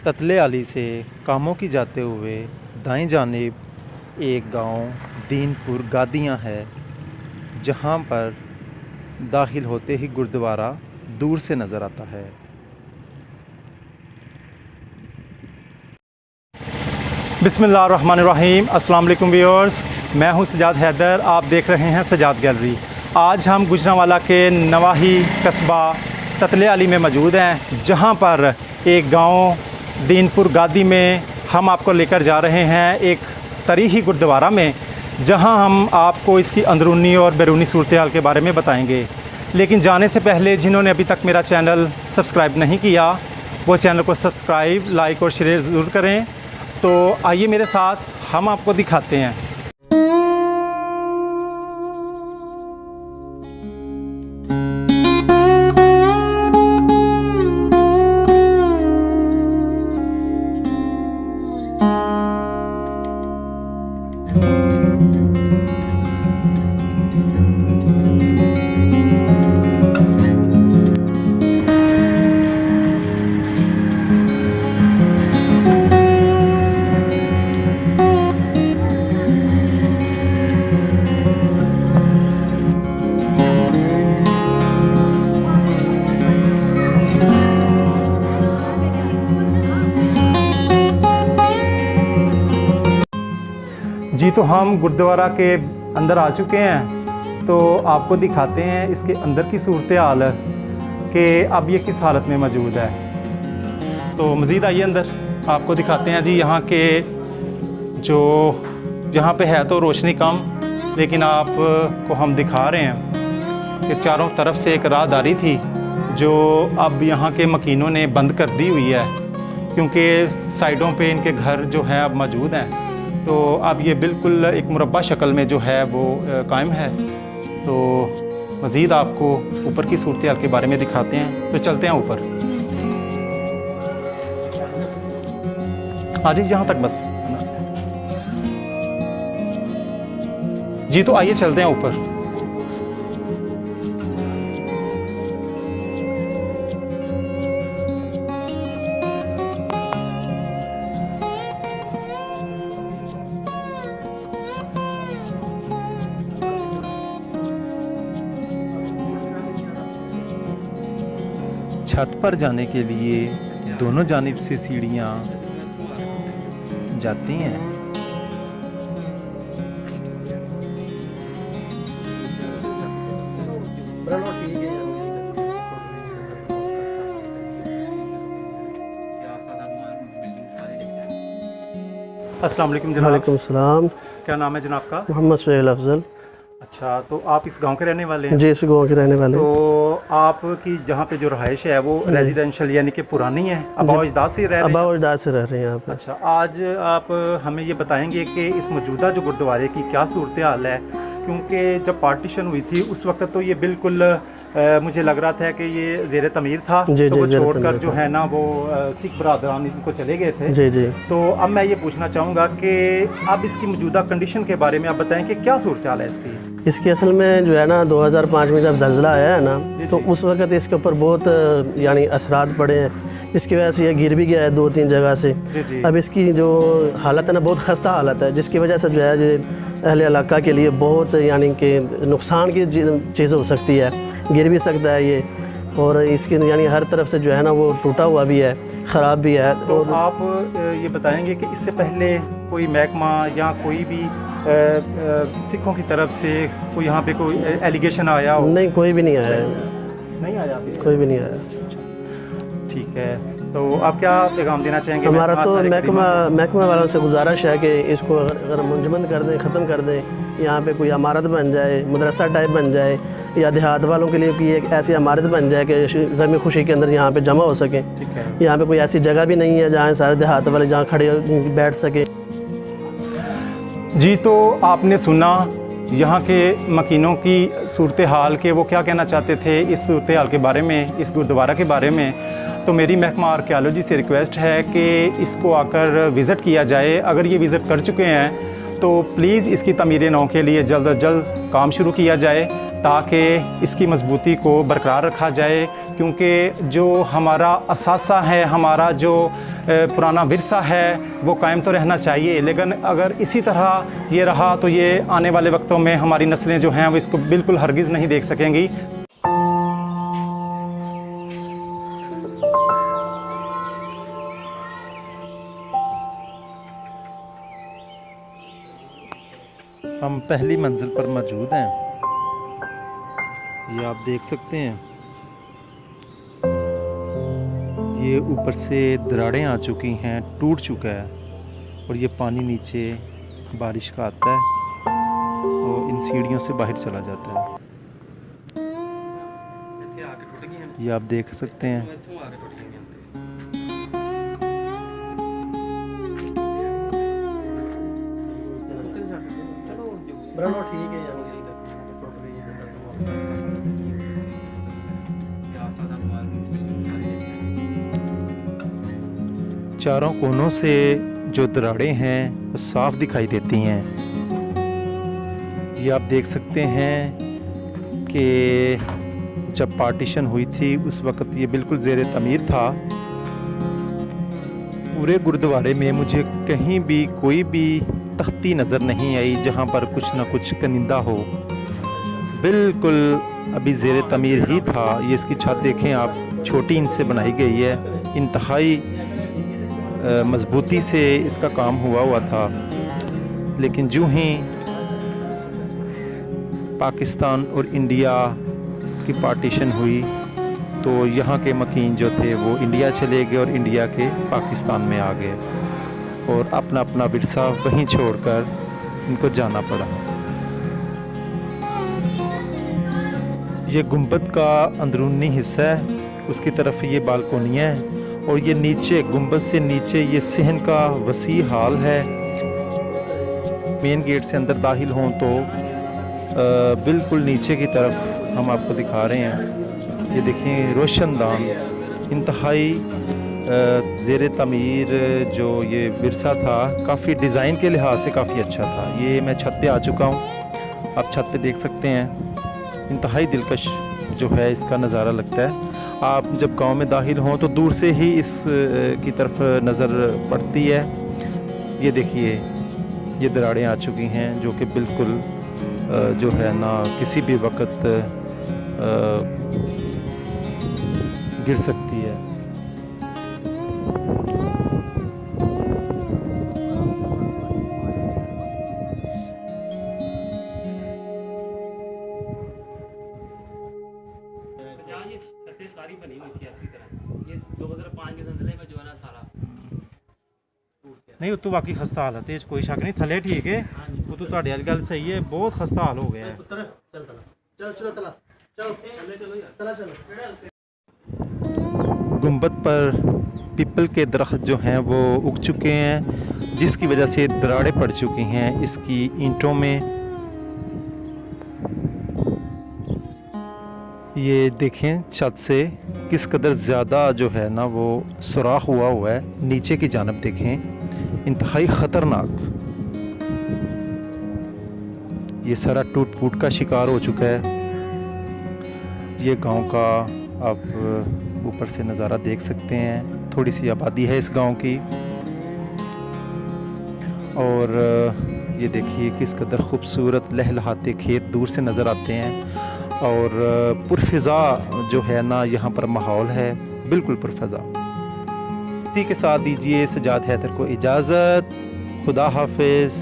ततले आली से कामों की जाते हुए दाएं जानिब एक गांव दीनपुर गादियां है, जहां पर दाखिल होते ही गुरुद्वारा दूर से नज़र आता है। बिस्मिल्लाहिर्रहमानिर्रहीम। अस्सलाम वालेकुम व्यूअर्स, मैं हूं सजाद हैदर। आप देख रहे हैं सजाद गैलरी। आज हम गुजरांवाला के नवाही कस्बा ततले आली में मौजूद हैं, जहां पर एक गांव दीनपुर गादी में हम आपको लेकर जा रहे हैं एक तारीख़ी गुरुद्वारा में, जहां हम आपको इसकी अंदरूनी और बैरूनी सूरत हाल के बारे में बताएंगे। लेकिन जाने से पहले जिन्होंने अभी तक मेरा चैनल सब्सक्राइब नहीं किया, वो चैनल को सब्सक्राइब, लाइक और शेयर ज़रूर करें। तो आइए मेरे साथ, हम आपको दिखाते हैं। जी, तो हम गुरुद्वारा के अंदर आ चुके हैं। तो आपको दिखाते हैं इसके अंदर की सूरत हाल कि अब ये किस हालत में मौजूद है। तो मज़ीद आइए अंदर, आपको दिखाते हैं। जी, यहाँ के जो यहाँ पे है तो रोशनी कम, लेकिन आपको हम दिखा रहे हैं कि चारों तरफ से एक राहदारी थी जो अब यहाँ के मकीनों ने बंद कर दी हुई है, क्योंकि साइडों पे इनके घर जो है अब मौजूद हैं। तो अब ये बिल्कुल एक मुरब्बा शक्ल में जो है वो कायम है। तो मज़ीद आपको ऊपर की सूरत हाल के बारे में दिखाते हैं। तो चलते हैं ऊपर। आज यहाँ तक बस। जी, तो आइए चलते हैं ऊपर। छत पर जाने के लिए दोनों जानिब से सीढ़ियाँ जाती हैं। अस्सलाम वालेकुम जनाब। वालेकुम सलाम। क्या नाम है जनाब का? मोहम्मद सुहेल अफजल। अच्छा, तो आप इस गांव के रहने वाले हैं? जी, इस गांव के रहने वाले हैं। तो आपकी जहाँ पे जो रहाइश है वो रेजिडेंशियल यानी कि पुरानी है, आबा अजदाद से रह रहे हैं? आबा अजदाद से रह रहे हैं यहाँ पे। अच्छा, आज आप हमें ये बताएंगे कि इस मौजूदा जो गुरुद्वारे की क्या सूरत हाल है, क्योंकि जब पार्टीशन हुई थी उस वक्त तो ये बिल्कुल मुझे लग रहा था कि ये ज़ेर तमीर था। जी, तो वो जी, छोड़कर जो है ना वो सिख बरादरान इनको चले गए थे। जी जी। तो अब मैं ये पूछना चाहूँगा कि अब इसकी मौजूदा कंडीशन के बारे में आप बताएं कि क्या सूरत हाल है इसकी। इसकी असल में जो है ना 2005 में जब ज़लज़ला आया है ना, तो उस वक्त इसके ऊपर बहुत यानी असरात पड़े हैं। इसकी वजह से ये गिर भी गया है 2-3 जगह से। अब इसकी जो हालत है ना, बहुत खस्ता हालत है, जिसकी वजह से जो है ये अहले इलाका के लिए बहुत यानी कि नुकसान की चीज़ हो सकती है। गिर भी सकता है ये, और इसकी यानी हर तरफ से जो है ना वो टूटा हुआ भी है, ख़राब भी है। तो आप ये बताएंगे कि इससे पहले कोई महकमा या कोई भी सिखों की तरफ से कोई यहाँ पे कोई एलिगेशन आया हो? नहीं, कोई भी नहीं आया। नहीं आया अभी? कोई भी नहीं आया। ठीक है, तो आप क्या पैगाम देना चाहेंगे? हमारा तो महकमा वालों से गुजारिश है कि इसको अगर मुंजमद कर दें, ख़त्म कर दें, यहाँ पे कोई इमारत बन जाए, मदरसा टाइप बन जाए, या देहात वालों के लिए कोई एक ऐसी इमारत बन जाए कि गमी खुशी के अंदर यहाँ पे जमा हो सके। ठीक है। यहाँ पे कोई ऐसी जगह भी नहीं है जहाँ सारे देहात वाले जहाँ खड़े बैठ सके। जी, तो आपने सुना यहाँ के मकीनों की सूरत हाल के वो क्या कहना चाहते थे इस सूरत हाल के बारे में, इस गुरुद्वारा के बारे में। तो मेरी महकमा आर्कियोलॉजी से रिक्वेस्ट है कि इसको आकर विज़िट किया जाए। अगर ये विज़िट कर चुके हैं तो प्लीज़ इसकी तमीर नौ के लिए जल्द अज जल्द काम शुरू किया जाए, ताकि इसकी मजबूती को बरकरार रखा जाए, क्योंकि जो हमारा असासा है, हमारा जो पुराना विरसा है वो कायम तो रहना चाहिए, लेकिन अगर इसी तरह ये रहा तो ये आने वाले वक्तों में हमारी नस्लें जो हैं वो इसको बिल्कुल हरगिज़ नहीं देख सकेंगी। हम पहली मंजिल पर मौजूद हैं। ये आप देख सकते हैं, ये ऊपर से दरारें आ चुकी हैं, टूट चुका है और ये पानी नीचे बारिश का आता है और इन सीढ़ियों से बाहर चला जाता है। ये आप देख सकते हैं। ठीक है चारों कोनों से जो दरारें हैं वो साफ दिखाई देती हैं। ये आप देख सकते हैं कि जब पार्टीशन हुई थी उस वक़्त ये बिल्कुल ज़ेरे तमीर था। पूरे गुरुद्वारे में मुझे कहीं भी कोई भी तख्ती नज़र नहीं आई जहाँ पर कुछ ना कुछ कनिंदा हो। बिल्कुल अभी ज़ेरे तमीर ही था। ये इसकी छत देखें आप, छोटी इनसे बनाई गई है, इंतहाई मजबूती से इसका काम हुआ था। लेकिन जो ही पाकिस्तान और इंडिया की पार्टीशन हुई तो यहाँ के मकीन जो थे वो इंडिया चले गए और इंडिया के पाकिस्तान में आ गए और अपना अपना विरसा वहीं छोड़कर इनको जाना पड़ा। ये गुंबद का अंदरूनी हिस्सा है, उसकी तरफ ये बालकोनियाँ हैं और ये नीचे गुंबद से नीचे ये सहन का वसी हाल है। मेन गेट से अंदर दाखिल हों तो बिल्कुल नीचे की तरफ हम आपको दिखा रहे हैं। ये देखें रोशनदान, इंतहाई ज़ेरे तमीर जो ये विरसा था, काफ़ी डिज़ाइन के लिहाज से काफ़ी अच्छा था। ये मैं छत पे आ चुका हूँ, आप छत पे देख सकते हैं। इंतहाई दिलकश जो है इसका नज़ारा लगता है। आप जब गांव में दाखिल हों तो दूर से ही इस की तरफ नज़र पड़ती है। ये देखिए, ये दरारें आ चुकी हैं जो कि बिल्कुल जो है ना किसी भी वक्त गिर सकती है। सारी बनी हुई थी ऐसी तरह। ये 2005 के ज़लज़ले में जो है ना सारा नहीं, तो बाकी खस्ता हालत है, कोई शक नहीं। थले ठीक है, वो तो ਤੁਹਾਡੀ गल सही है, बहुत खस्ता हाल हो गया है। गुंबद पर पीपल के दरख्त जो हैं वो उग चुके हैं, जिसकी वजह से दरारें पड़ चुकी हैं इसकी ईंटों में। ये देखें छत से किस कदर ज़्यादा जो है ना वो सुराख हुआ है। नीचे की जानब देखें, इंतहाई ख़तरनाक। ये सारा टूट फूट का शिकार हो चुका है। ये गांव का आप ऊपर से नज़ारा देख सकते हैं। थोड़ी सी आबादी है इस गांव की और ये देखिए किस कदर खूबसूरत लहलहाते खेत दूर से नज़र आते हैं और पुरफ़िज़ा जो है ना यहाँ पर माहौल है, बिल्कुल पुरफ़िज़ा। इसी के साथ दीजिए सजाद हैदर को इजाज़त। खुदा हाफिज़।